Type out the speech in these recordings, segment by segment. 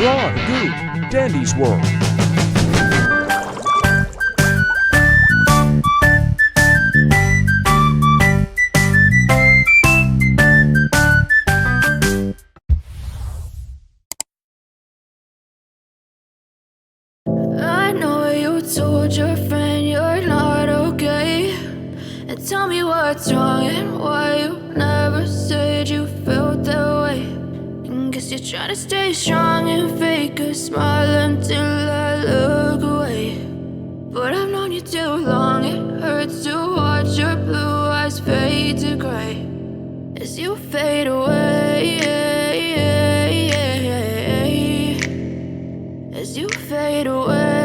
Draw, Goob, Dandy's World. I know you told your friend you're not okay, and tell me what's wrong and why you never said you felt that way. And guess you're trying to stay strong and fake a smile until I look away. But I've known you too long, it hurts to watch your blue eyes fade to gray as you fade away, as you fade away.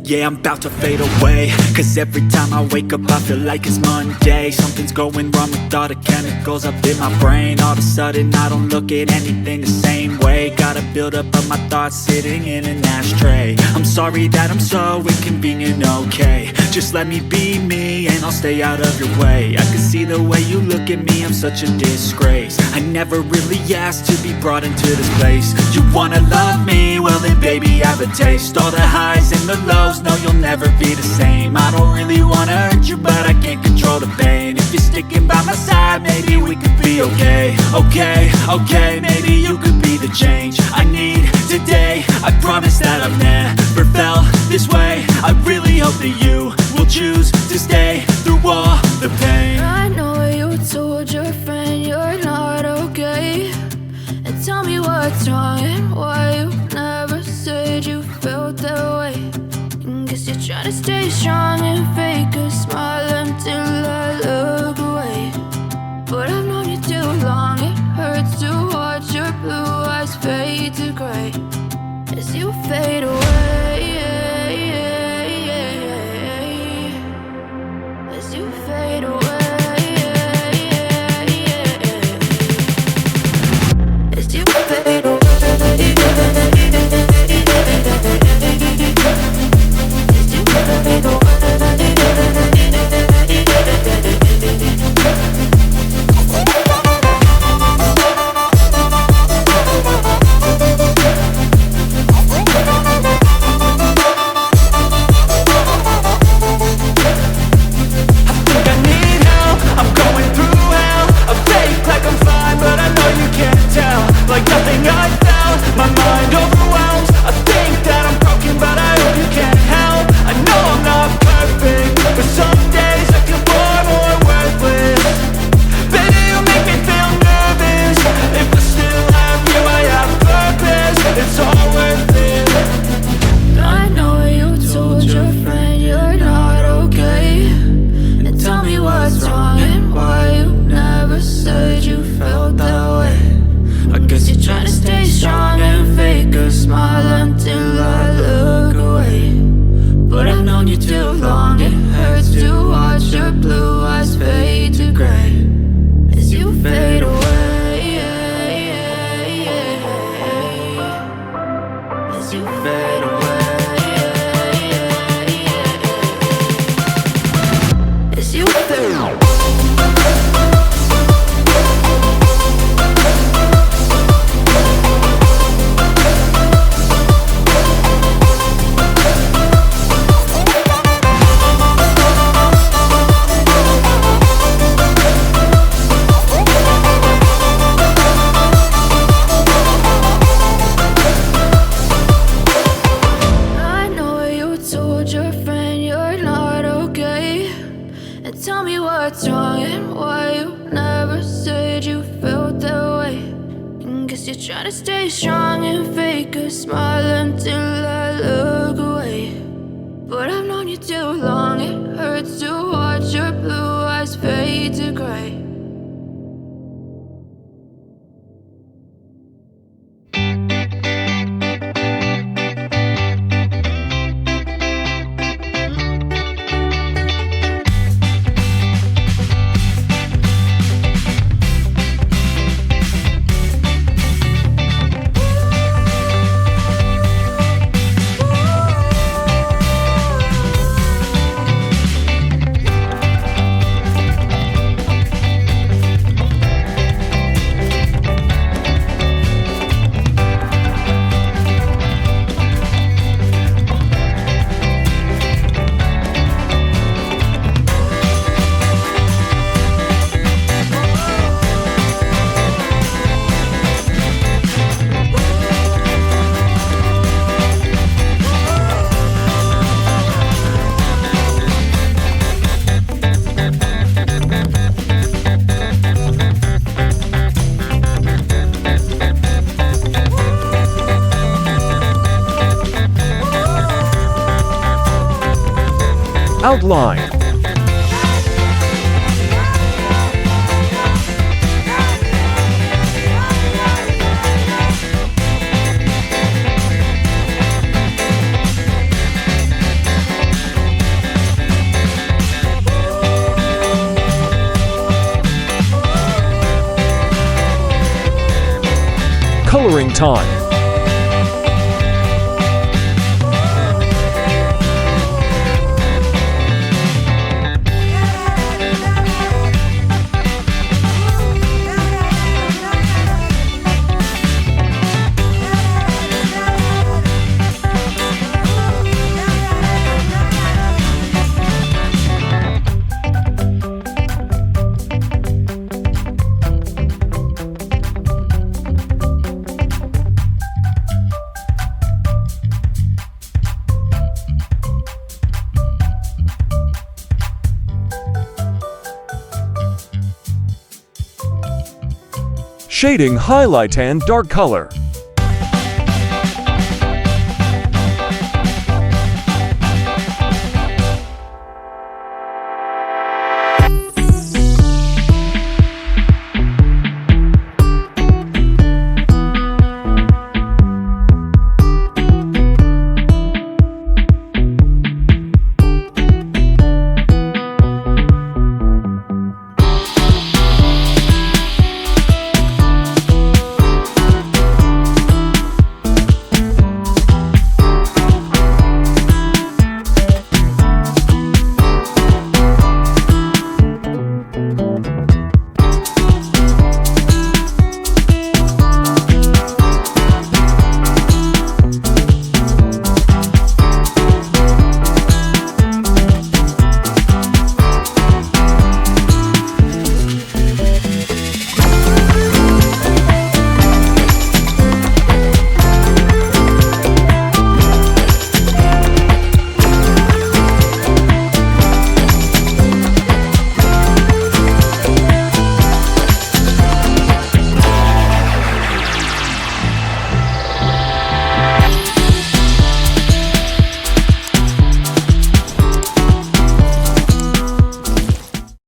Yeah, I'm about to fade away, cause every time I wake up I feel like it's Monday. Something's going wrong with all the chemicals up in my brain. All of a sudden I don't look at anything the same way. Got a buildup of my thoughts sitting in an ashtray. I'm sorry that I'm so inconvenient, okay. Just let me be me and I'll stay out of your way. I can see the way you look at me, I'm such a disgrace. I never really asked to be brought into this place. You wanna love me? Well then baby have a taste. All the highs and the lows, no you'll never be the same. I don't really wanna hurt you but I can't control the pain. If you're sticking by my side maybe we could be okay. Okay, maybe you could be the change I need today. I promise that I've never felt this way. I really hope that you will choose to stay through all the pain. I know you told your friend you're not okay, and tell me what's wrong and why you never said you felt that way. And guess you're trying to stay strong and fake a smile until I look away. But I've known you too long, it hurts to watch your blue eyes fade to gray as you fade away, as you fade away, as you fade away. Outline. Coloring time. Shading, highlight, and dark color.